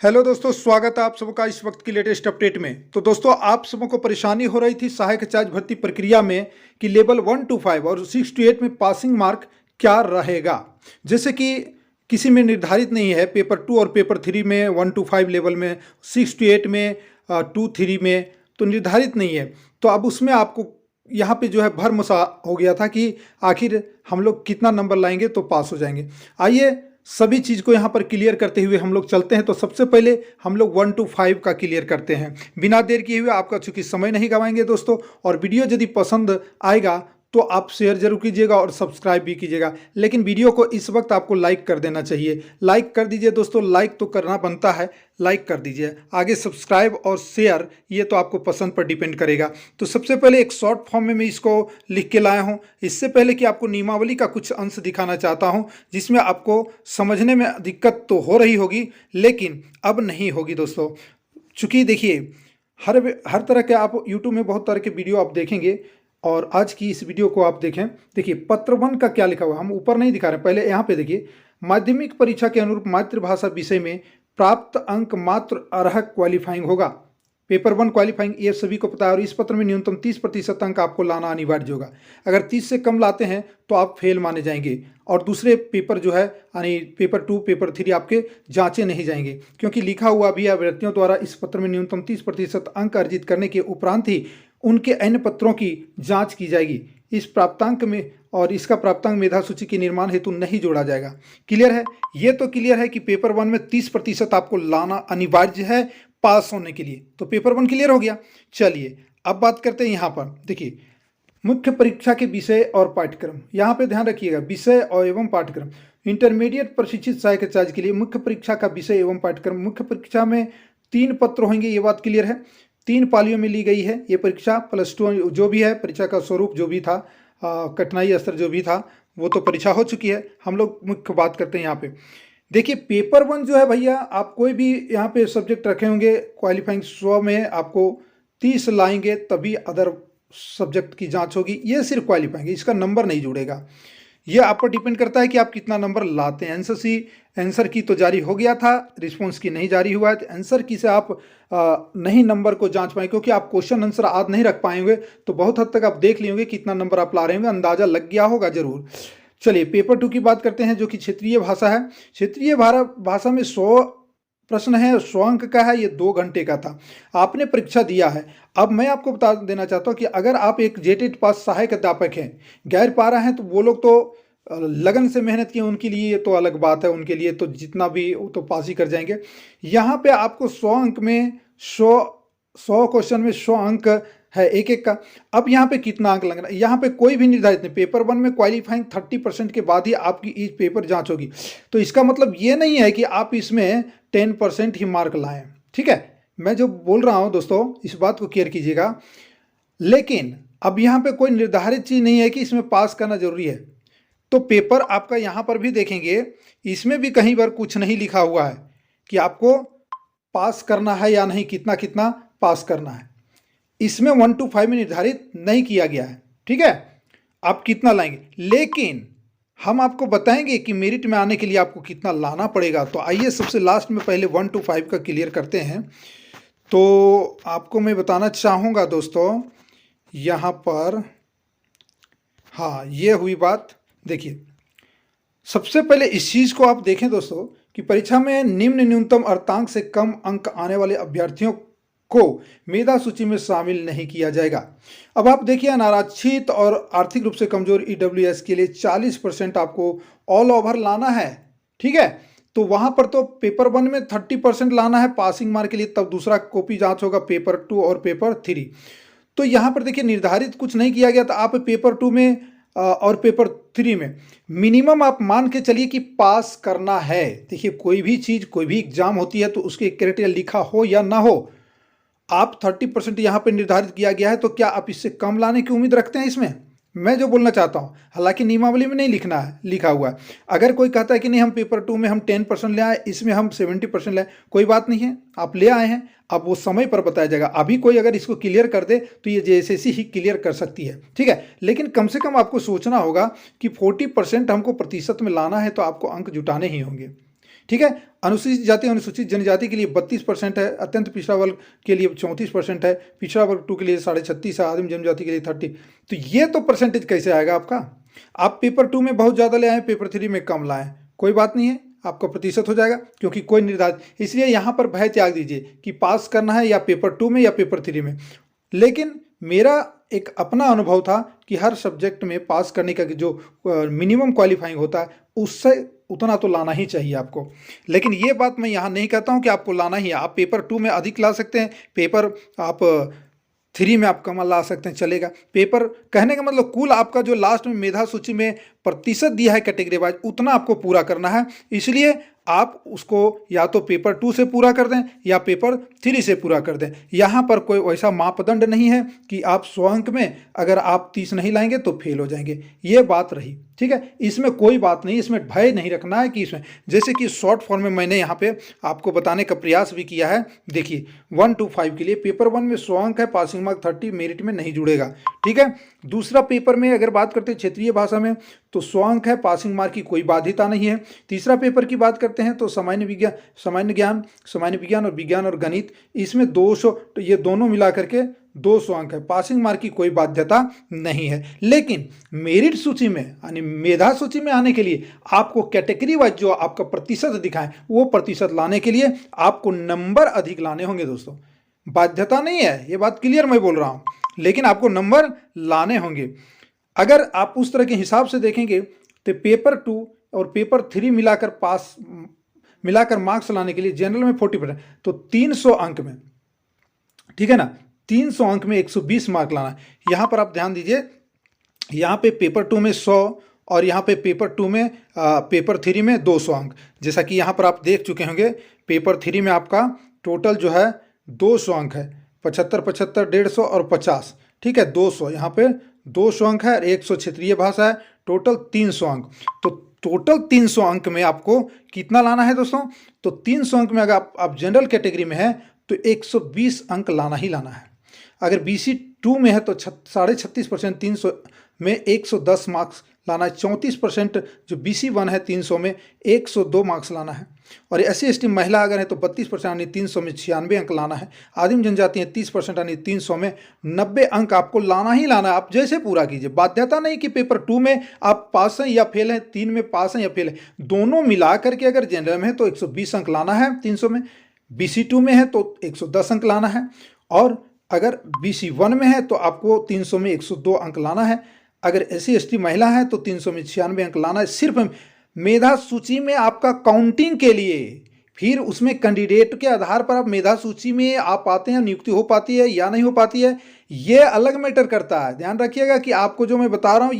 Hello दोस्तों, स्वागत है आप सबका इस वक्त की लेटेस्ट अपडेट में। तो दोस्तों, आप सबों को परेशानी हो रही थी सहायक चार्ज भर्ती प्रक्रिया में कि लेवल 1 to 5 और 6 to 8 में पासिंग मार्क क्या रहेगा। जैसे कि किसी में निर्धारित नहीं है, पेपर 2 और पेपर 3 में 1 to 5 लेवल में, 6 to 8 में 2 3 में तो निर्धारित नहीं है। तो अब उसमें आपको यहाँ पे जो है भरमसा हो गया था कि आखिर हम लोग कितना नंबर लाएंगे तो पास हो जाएंगे। आइए सभी चीज़ को यहाँ पर क्लियर करते हुए हम लोग चलते हैं। तो सबसे पहले हम लोग 1 to 5 का क्लियर करते हैं बिना देर किए हुए। आपका चूंकि समय नहीं गवाएंगे दोस्तों, और वीडियो यदि पसंद आएगा तो आप शेयर जरूर कीजिएगा और सब्सक्राइब भी कीजिएगा। लेकिन वीडियो को इस वक्त आपको लाइक कर देना चाहिए। लाइक कर दीजिए दोस्तों, लाइक तो करना बनता है, लाइक कर दीजिए। आगे सब्सक्राइब और शेयर ये तो आपको पसंद पर डिपेंड करेगा। तो सबसे पहले एक शॉर्ट फॉर्म में मैं इसको लिख के लाया हूँ। इससे पहले कि आपको नियमावली का कुछ अंश दिखाना चाहता हूँ जिसमें आपको समझने में दिक्कत तो हो रही होगी, लेकिन अब नहीं होगी दोस्तों। चूँकि देखिए, हर तरह के आप यूट्यूब में बहुत तरह के वीडियो आप देखेंगे, और आज की इस वीडियो को आप देखें। देखिए पत्र 1 का क्या लिखा हुआ है, हम ऊपर नहीं दिखा रहे, पहले यहाँ पे देखिए। माध्यमिक परीक्षा के अनुरूप मातृभाषा विषय में प्राप्त अंक मात्र अर्हक क्वालिफाइंग होगा। पेपर 1 क्वालिफाइंग ये सभी को पता है, और इस पत्र में न्यूनतम 30% अंक आपको लाना अनिवार्य होगा। अगर 30 से कम लाते हैं तो आप फेल माने जाएंगे, और दूसरे पेपर जो है यानी पेपर 2 पेपर 3 आपके जांचे नहीं जाएंगे, क्योंकि लिखा हुआ भी अभ्यर्थियों द्वारा इस पत्र में न्यूनतम 30% अंक अर्जित करने के उपरांत ही उनके अन्य पत्रों की जांच की जाएगी। इस प्राप्तांक में और इसका प्राप्तांक मेधा सूची के निर्माण हेतु नहीं जोड़ा जाएगा। क्लियर है? ये तो क्लियर है कि पेपर 1 में 30% आपको लाना अनिवार्य है पास होने के लिए। तो पेपर 1 क्लियर हो गया। चलिए अब बात करते हैं यहाँ पर। देखिए मुख्य परीक्षा के विषय और पाठ्यक्रम, यहाँ पे ध्यान रखिएगा, विषय और एवं पाठ्यक्रम। इंटरमीडिएट प्रशिक्षित सहायक चार्ज के लिए मुख्य परीक्षा का विषय एवं पाठ्यक्रम। मुख्य परीक्षा में 3 पत्र होंगे, ये बात क्लियर है। 3 पालियों में ली गई है ये परीक्षा। +2 जो भी है, परीक्षा का स्वरूप जो भी था, कठिनाई स्तर जो भी था, वो तो परीक्षा हो चुकी है। हम लोग मुख्य बात करते हैं यहाँ पे। देखिए पेपर 1 जो है भैया, आप कोई भी यहाँ पे सब्जेक्ट रखे होंगे क्वालिफाइंग 100 में आपको 30 लाएंगे तभी अदर सब्जेक्ट की जांच होगी। ये सिर्फ क्वालिफाइंग, इसका नंबर नहीं जुड़ेगा। ये आप पर डिपेंड करता है कि आप कितना नंबर लाते हैं। आंसर की तो जारी हो गया था, रिस्पॉन्स की नहीं जारी हुआ है। तो आंसर की से आप नहीं नंबर को जांच पाएंगे, क्योंकि आप क्वेश्चन आंसर आज नहीं रख पाएंगे तो बहुत हद तक आप देख लेंगे कितना नंबर आप ला रहे होंगे, अंदाजा लग गया होगा जरूर। चलिए पेपर 2 की बात करते हैं, जो कि क्षेत्रीय भाषा है। क्षेत्रीय भाषा में 100 प्रश्न है, 100 अंक का है। ये 2 घंटे का था, आपने परीक्षा दिया है। अब मैं आपको बता देना चाहता हूँ कि अगर आप एक जेटेड पास सहायक अध्यापक हैं, गैर पारा हैं, तो वो लोग तो लगन से मेहनत की, उनके लिए ये तो अलग बात है। उनके लिए तो जितना भी वो तो पास ही कर जाएंगे। यहाँ पे आपको 100 अंक में 100 क्वेश्चन में 100 अंक है एक एक का। अब यहाँ पे कितना अंक लगना, यहाँ पे कोई भी निर्धारित नहीं। पेपर 1 में क्वालिफाइंग 30% के बाद ही आपकी इस पेपर जांच होगी। तो इसका मतलब ये नहीं है कि आप इसमें 10% ही मार्क लाएं। ठीक है, मैं जो बोल रहा हूँ दोस्तों, इस बात को क्लियर कीजिएगा। लेकिन अब यहाँ पे कोई निर्धारित चीज़ नहीं है कि इसमें पास करना जरूरी है। तो पेपर आपका यहाँ पर भी देखेंगे, इसमें भी कहीं पर कुछ नहीं लिखा हुआ है कि आपको पास करना है या नहीं, कितना कितना पास करना है। इसमें 1 to 5 में निर्धारित नहीं किया गया है। ठीक है, आप कितना लाएंगे, लेकिन हम आपको बताएंगे कि मेरिट में आने के लिए आपको कितना लाना पड़ेगा। तो आइए सबसे लास्ट में पहले 1 to 5 का क्लियर करते हैं। तो आपको मैं बताना चाहूँगा दोस्तों यहाँ पर, हाँ ये हुई बात। देखिए सबसे पहले इस चीज़ को आप देखें दोस्तों कि परीक्षा में न्यूनतम अर्धांक से कम अंक आने वाले अभ्यर्थियों को मेधा सूची में शामिल नहीं किया जाएगा। अब आप देखिए, अनारक्षित और आर्थिक रूप से कमजोर ईडब्ल्यूएस के लिए 40% आपको ऑल ओवर लाना है। ठीक है, तो वहां पर तो पेपर 1 में 30% लाना है पासिंग मार्क के लिए, तब दूसरा कॉपी जांच होगा पेपर 2 और पेपर 3। तो यहाँ पर देखिए निर्धारित कुछ नहीं किया गया। तो आप पेपर 2 में और पेपर 3 में मिनिमम आप मान के चलिए कि पास करना है। देखिए कोई भी चीज़, कोई भी एग्जाम होती है तो उसके क्राइटेरिया लिखा हो या ना हो, आप 30% यहाँ पे निर्धारित किया गया है, तो क्या आप इससे कम लाने की उम्मीद रखते हैं इसमें? मैं जो बोलना चाहता हूँ, हालांकि नियमावली में नहीं लिखना है, लिखा हुआ है। अगर कोई कहता है कि नहीं हम पेपर 2 में हम 10% ले आए, इसमें हम 70% ले आए, कोई बात नहीं है, आप ले आए हैं, अब वो समय पर बताया जाएगा। अभी कोई अगर इसको क्लियर कर दे तो ये जेएसएससी ही क्लियर कर सकती है। ठीक है, लेकिन कम से कम आपको सोचना होगा कि 40% हमको प्रतिशत में लाना है, तो आपको अंक जुटाने ही होंगे। ठीक है, अनुसूचित जाति अनुसूचित जनजाति के लिए 32% है, अत्यंत पिछड़ा वर्ग के लिए 34% है, पिछड़ा वर्ग 2 के लिए 36.5 है, आदिम जनजाति के लिए 30। तो ये तो परसेंटेज कैसे आएगा आपका? आप पेपर 2 में बहुत ज़्यादा ले आए, पेपर 3 में कम लाएं, कोई बात नहीं है, आपका प्रतिशत हो जाएगा, क्योंकि कोई निर्धारित, इसलिए यहाँ पर भय त्याग दीजिए कि पास करना है या पेपर 2 में या पेपर 3 में। लेकिन मेरा एक अपना अनुभव था कि हर सब्जेक्ट में पास करने का जो मिनिमम क्वालिफाइंग होता है उससे उतना तो लाना ही चाहिए आपको। लेकिन ये बात मैं यहाँ नहीं कहता हूँ कि आपको लाना ही है, आप पेपर 2 में अधिक ला सकते हैं, पेपर आप 3 में आप कम ला सकते हैं, चलेगा। पेपर कहने का मतलब कुल आपका जो लास्ट में मेधा सूची में प्रतिशत दिया है कैटेगरी वाइज उतना आपको पूरा करना है, इसलिए आप उसको या तो पेपर 2 से पूरा कर दें या पेपर 3 से पूरा कर दें। यहाँ पर कोई वैसा मापदंड नहीं है कि आप 100 अंक में अगर आप 30 नहीं लाएंगे तो फेल हो जाएंगे, ये बात रही, ठीक है। इसमें कोई बात नहीं, इसमें भय नहीं रखना है कि इसमें जैसे कि शॉर्ट फॉर्म में मैंने यहाँ पे आपको बताने का प्रयास भी किया है। देखिए 1 to 5 के लिए पेपर 1 में 100 अंक है, पासिंग मार्क 30 मेरिट में नहीं जुड़ेगा, ठीक है। दूसरा पेपर में अगर बात करते हैं क्षेत्रीय भाषा में तो 100 अंक है, पासिंग मार्क की कोई बाध्यता नहीं है। तीसरा पेपर की बात करते हैं तो सामान्य विज्ञान और विज्ञान और गणित, इसमें 200, तो ये दोनों मिला करके 200 अंक है, पासिंग मार्क की कोई बाध्यता नहीं है। लेकिन मेरिट सूची में यानी मेधा सूची में आने के लिए आपको कैटेगरी वाइज जो आपका प्रतिशत दिखाएं वो प्रतिशत लाने के लिए आपको नंबर अधिक लाने होंगे दोस्तों। बाध्यता नहीं है, ये बात क्लियर मैं बोल रहा हूं, लेकिन आपको नंबर लाने होंगे। अगर आप उस तरह के हिसाब से देखेंगे तो पेपर 2 और पेपर 3 मिलाकर मार्क्स लाने के लिए जनरल में 40% तो 300 अंक में, ठीक है ना, 300 अंक में 120 मार्क लाना है। यहाँ पर आप ध्यान दीजिए, यहाँ पे पेपर 2 में 100 और यहाँ पे पेपर 2 में पेपर 3 में 200 अंक। जैसा कि यहाँ पर आप देख चुके होंगे पेपर 3 में आपका टोटल जो है 200 अंक है, 75, 150 और 50, ठीक है, 200 यहाँ पे 200 अंक है, 100 क्षेत्रीय भाषा है, टोटल 300 अंक। तो टोटल 300 अंक में आपको कितना लाना है दोस्तों? तो 300 अंक में अगर आप जनरल कैटेगरी में है तो 120 अंक लाना ही लाना है। अगर BC 2 में है तो 36.5%, 300 में 110 मार्क्स लाना है। 34% जो BC 1 है 300 में 102 मार्क्स लाना है। और SC ST महिला अगर है तो 32% यानी 300 में 96 अंक लाना है। आदिम जनजाति है 30% यानी 300 में 90 अंक आपको लाना ही लाना है। आप जैसे पूरा कीजिए, बाध्यता नहीं कि पेपर 2 में आप पास हैं या फेल हैं, 3 में पास हैं या फेल हैं, दोनों मिला करके अगर जनरल में है तो 120 अंक लाना है 300 में, BC 2 में है तो 110 अंक लाना है, और अगर BC 1 में है तो आपको 300 में 102 अंक लाना है। अगर SC ST महिला है तो 300 में 96 अंक लाना है। सिर्फ मेधा सूची में आपका काउंटिंग के लिए, फिर उसमें कैंडिडेट के आधार पर आप मेधा सूची में आप पाते हैं, नियुक्ति हो पाती है या नहीं हो पाती है, ये अलग मैटर करता है। ध्यान रखिएगा कि आपको जो मैं बता रहा हूँ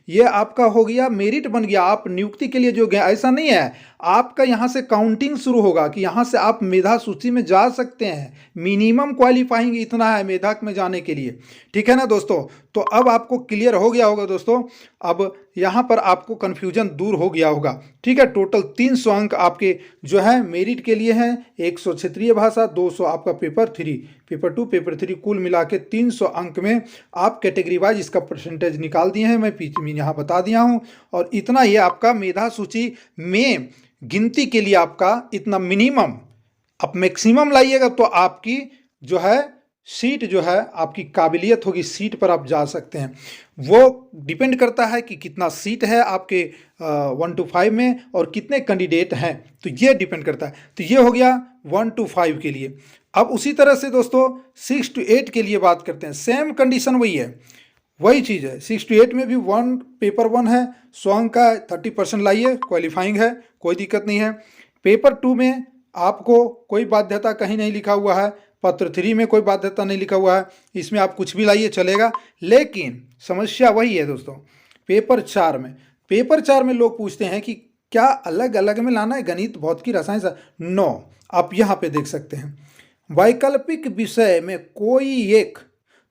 ये आपका हो गया, मेरिट बन गया, आप नियुक्ति के लिए जो गए, ऐसा नहीं है। आपका यहाँ से काउंटिंग शुरू होगा कि यहाँ से आप मेधा सूची में जा सकते हैं। मिनिमम क्वालिफाइंग इतना है मेधा में जाने के लिए, ठीक है ना दोस्तों। तो अब आपको क्लियर हो गया होगा दोस्तों, अब यहाँ पर आपको कन्फ्यूजन दूर हो गया होगा, ठीक है। टोटल 300 अंक आपके जो है मेरिट के लिए हैं, 100 क्षेत्रीय भाषा, 200 आपका पेपर 3, पेपर 2 पेपर 3, कुल मिला के 300 अंक में आप कैटेगरी वाइज इसका परसेंटेज निकाल दिए हैं, मैं पीछे में यहाँ बता दिया हूँ। और इतना ये आपका मेधा सूची में गिनती के लिए आपका इतना मिनिमम, आप मैक्सिमम लाइएगा तो आपकी जो है सीट जो है आपकी काबिलियत होगी, सीट पर आप जा सकते हैं। वो डिपेंड करता है कि कितना सीट है आपके 1 to 5 में और कितने कैंडिडेट हैं, तो ये डिपेंड करता है। तो ये हो गया 1 to 5 के लिए। अब उसी तरह से दोस्तों 6 to 8 के लिए बात करते हैं। सेम कंडीशन वही है, वही चीज़ है। 6 to 8 में भी पेपर 1 है, 100 अंक का 30% लाइए, क्वालिफाइंग है, कोई दिक्कत नहीं है। पेपर 2 में आपको कोई बाध्यता कहीं नहीं लिखा हुआ है, पत्र 3 में कोई बाध्यता नहीं लिखा हुआ है, इसमें आप कुछ भी लाइए चलेगा। लेकिन समस्या वही है दोस्तों, पेपर 4 में लोग पूछते हैं कि क्या अलग अलग में लाना है, गणित, भौतिकी, रसायन से? नो, आप यहाँ पे देख सकते हैं वैकल्पिक विषय में कोई एक,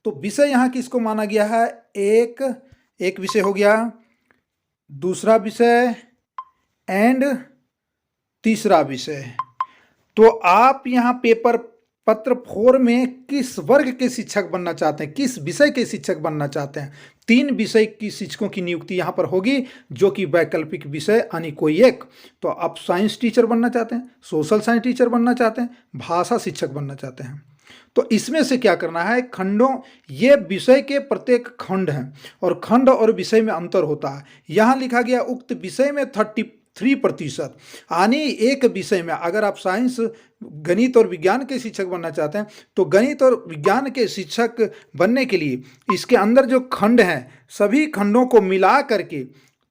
तो विषय यहाँ किसको माना गया है? एक विषय हो गया, दूसरा विषय एंड तीसरा विषय। तो आप यहाँ पेपर पत्र 4 में किस वर्ग के शिक्षक बनना चाहते हैं, किस विषय के शिक्षक बनना चाहते हैं। 3 विषय की शिक्षकों की नियुक्ति यहाँ पर होगी, जो कि वैकल्पिक विषय यानी कोई एक। तो आप साइंस टीचर बनना चाहते हैं, सोशल साइंस टीचर बनना चाहते हैं, भाषा शिक्षक बनना चाहते हैं। तो इसमें से क्या करना है, खंडों, ये विषय के प्रत्येक खंड हैं और खंड और विषय में अंतर होता है। यहाँ लिखा गया उक्त विषय में 33%, यानी एक विषय में अगर आप साइंस, गणित और विज्ञान के शिक्षक बनना चाहते हैं तो गणित और विज्ञान के शिक्षक बनने के लिए इसके अंदर जो खंड हैं सभी खंडों को मिला करके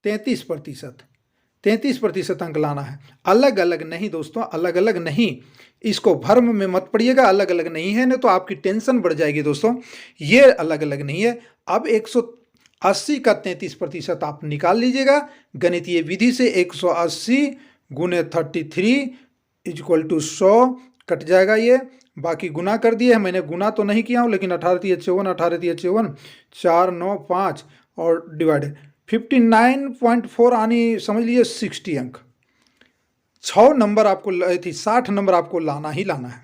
33% अंक लाना है। अलग अलग नहीं दोस्तों, अलग अलग नहीं, इसको भ्रम में मत पड़िएगा, अलग अलग नहीं है ना तो आपकी टेंशन बढ़ जाएगी दोस्तों। ये अलग अलग नहीं है। अब 180 का 33% आप निकाल लीजिएगा गणितीय विधि से। 180 गुने 33 इक्वल टू 100 कट जाएगा, ये बाकी गुना कर दिए। मैंने गुना तो नहीं किया हूँ, लेकिन 18 × 54 18 × 54 4 9 5 और डिवाइडेड 59.4 आनी समझ लीजिए 60 अंक। 6 नंबर आपको 60 नंबर आपको लाना ही लाना है।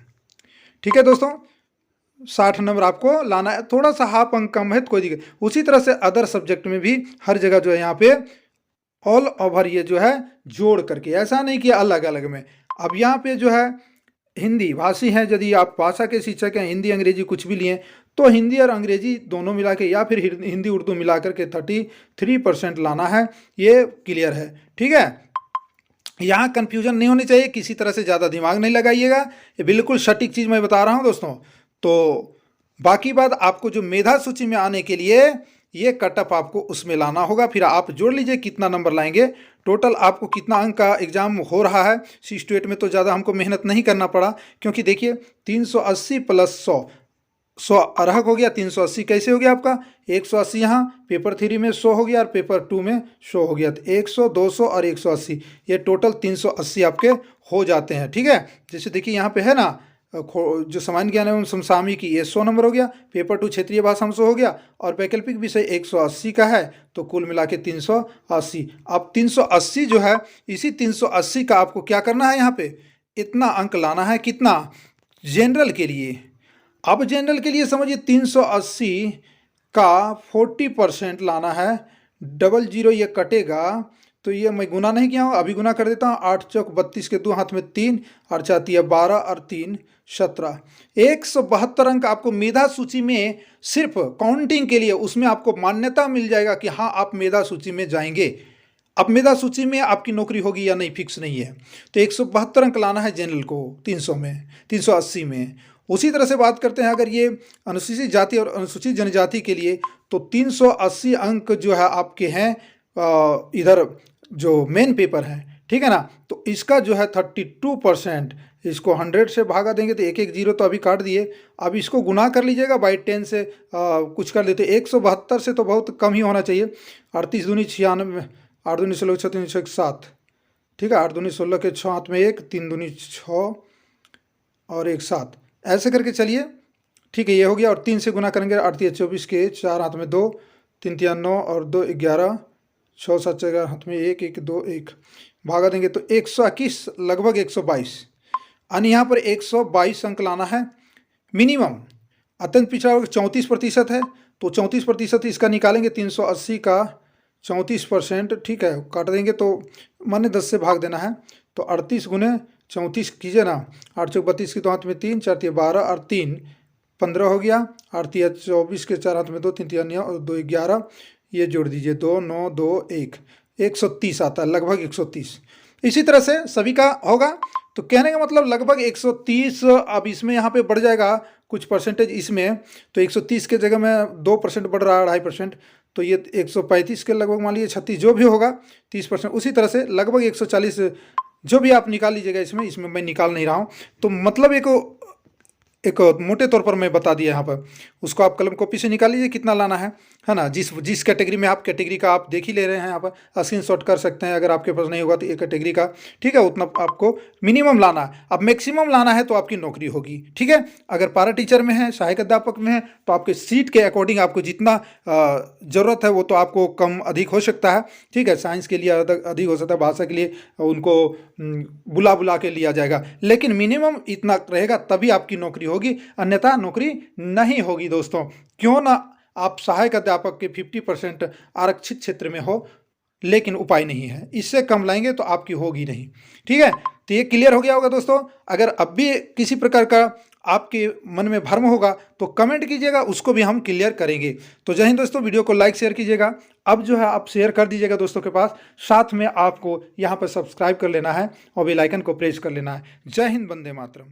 ठीक है दोस्तों, 60 नंबर आपको लाना है। थोड़ा सा हाफ अंक कम है तो कोई दिक्कत। उसी तरह से अदर सब्जेक्ट में भी हर जगह जो है यहाँ पे ऑल ओवर ये जो है जोड़ करके, ऐसा नहीं कि अलग अलग में। अब यहाँ पे जो है हिंदी भाषी हैं, यदि आप भाषा के शिक्षक हैं, हिंदी अंग्रेजी कुछ भी लिए तो हिंदी और अंग्रेजी दोनों मिला के या फिर हिंदी उर्दू मिला करके 33% लाना है। ये क्लियर है, ठीक है। यहाँ कंफ्यूजन नहीं होनी चाहिए, किसी तरह से ज़्यादा दिमाग नहीं लगाइएगा, ये बिल्कुल सटीक चीज़ मैं बता रहा हूँ दोस्तों। तो बाकी बात आपको जो मेधा सूची में आने के लिए ये कटअप आपको उसमें लाना होगा, फिर आप जोड़ लीजिए कितना नंबर लाएंगे। टोटल आपको कितना अंक का एग्जाम हो रहा है। 6 to 8 में तो ज़्यादा हमको मेहनत नहीं करना पड़ा, क्योंकि देखिए 380 + 100 अर्हक हो गया। 380 कैसे हो गया आपका, 180 यहाँ पेपर 3 में 100 हो गया और पेपर 2 में 100 हो गया। तो 100 200 और 180 ये टोटल 380 आपके हो जाते हैं। ठीक है, जैसे देखिए यहाँ पे है ना जो सामान्य ज्ञान एवं समसामयिकी ये 100 नंबर हो गया, पेपर 2 क्षेत्रीय भाषा 100 हो गया और वैकल्पिक विषय 180 का है, तो कुल मिला के 380। अब 380 जो है, इसी 380 का आपको क्या करना है, यहाँ पे इतना अंक लाना है। कितना, जनरल के लिए। अब जनरल के लिए समझिए 380 का 40% लाना है। 00 ये कटेगा तो ये मैं गुना नहीं किया हूँ, अभी गुना कर देता हूँ। 8 चौक 32 के 2 हाथ में 3 और 4 12 और 3 17। 172 अंक आपको मेधा सूची में सिर्फ काउंटिंग के लिए, उसमें आपको मान्यता मिल जाएगा कि हाँ आप मेधा सूची में जाएंगे। अब मेधा सूची में आपकी नौकरी होगी या नहीं फिक्स नहीं है। तो 172 अंक लाना है जनरल को 380 में। उसी तरह से बात करते हैं अगर ये अनुसूचित जाति और अनुसूचित जनजाति के लिए, तो 380 अंक जो है आपके हैं इधर जो मेन पेपर है, ठीक है ना। तो इसका जो है 32%, इसको 100 से भागा देंगे तो 1 1 0 तो अभी काट दिए। अब इसको गुना कर लीजिएगा बाई 10 से कुछ कर लेते। 172 से तो बहुत कम ही होना चाहिए। 38 दूनी 96, 8 दूनी 16 6 3 6 7, ठीक है। 8 दूनी 16 के 6 हाथ में 1, 3 दूनी 6 और 1 7, ऐसे करके चलिए, ठीक है। ये हो गया और 3 से गुना करेंगे। 8 3 24 के 4 हाथ में 2, 3 3 9 और 2 11, 6 7 11 हाथ में 1 1 2 1, भागा देंगे तो 121 लगभग 122, यानी यहाँ पर 122 अंक लाना है मिनिमम। अत्यंत पिछड़ा वर्ग 34% है, तो 34% इसका निकालेंगे। 380 का 34%, ठीक है, काट देंगे तो माने 10 से भाग देना है। तो 38 गुने 34 कीजिए ना। 8 चौक 32 के 2 हाथ में 3, 4 3 12 और 3 15 हो गया। 8 3 24 के 4 हाथ में 2, 3 3 9 और 2 11, ये जोड़ दीजिए 2 9 2 1, 130 आता है, लगभग 130। इसी तरह से सभी का होगा। तो कहने का मतलब लगभग 130। अब इसमें यहाँ पे बढ़ जाएगा कुछ परसेंटेज इसमें, तो 130 के जगह में 2% बढ़ रहा है, 2.5%, तो ये 135 के लगभग मान लीजिए 36, जो भी होगा 30%। उसी तरह से लगभग 140 जो भी आप निकाल लीजिएगा। इसमें मैं निकाल नहीं रहा हूँ, तो मतलब एक मोटे तौर पर मैं बता दिया यहाँ पर। उसको आप कलम कॉपी से निकाल लीजिए कितना लाना है। है ना। जिस जिस कैटेगरी में आप कैटेगरी का आप देख ही ले रहे हैं, यहाँ पर स्क्रीनशॉट कर सकते हैं अगर आपके पास नहीं होगा तो एक कैटेगरी का, ठीक है, उतना आपको मिनिमम लाना है। अब मैक्सिमम लाना है तो आपकी नौकरी होगी, ठीक है। अगर पारा टीचर में है, सहायक अध्यापक में है, तो आपके सीट के अकॉर्डिंग आपको जितना ज़रूरत है वो तो आपको कम अधिक हो सकता है, ठीक है। साइंस के लिए अधिक हो सकता है, भाषा के लिए उनको बुला बुला के लिया जाएगा, लेकिन मिनिमम इतना रहेगा तभी आपकी नौकरी होगी, अन्यथा नौकरी नहीं होगी दोस्तों। क्यों ना आप सहायक अध्यापक के 50% आरक्षित क्षेत्र में हो, लेकिन उपाय नहीं है, इससे कम लाएंगे तो आपकी होगी नहीं, ठीक है। तो ये क्लियर हो गया होगा दोस्तों। अगर अब भी किसी प्रकार का आपके मन में भ्रम होगा तो कमेंट कीजिएगा, उसको भी हम क्लियर करेंगे। तो जय हिंद दोस्तों, वीडियो को लाइक शेयर कीजिएगा। अब जो है आप शेयर कर दीजिएगा दोस्तों के पास, साथ में आपको यहाँ पर सब्सक्राइब कर लेना है और बेल आइकन को प्रेस कर लेना है। जय हिंद, वंदे मातरम।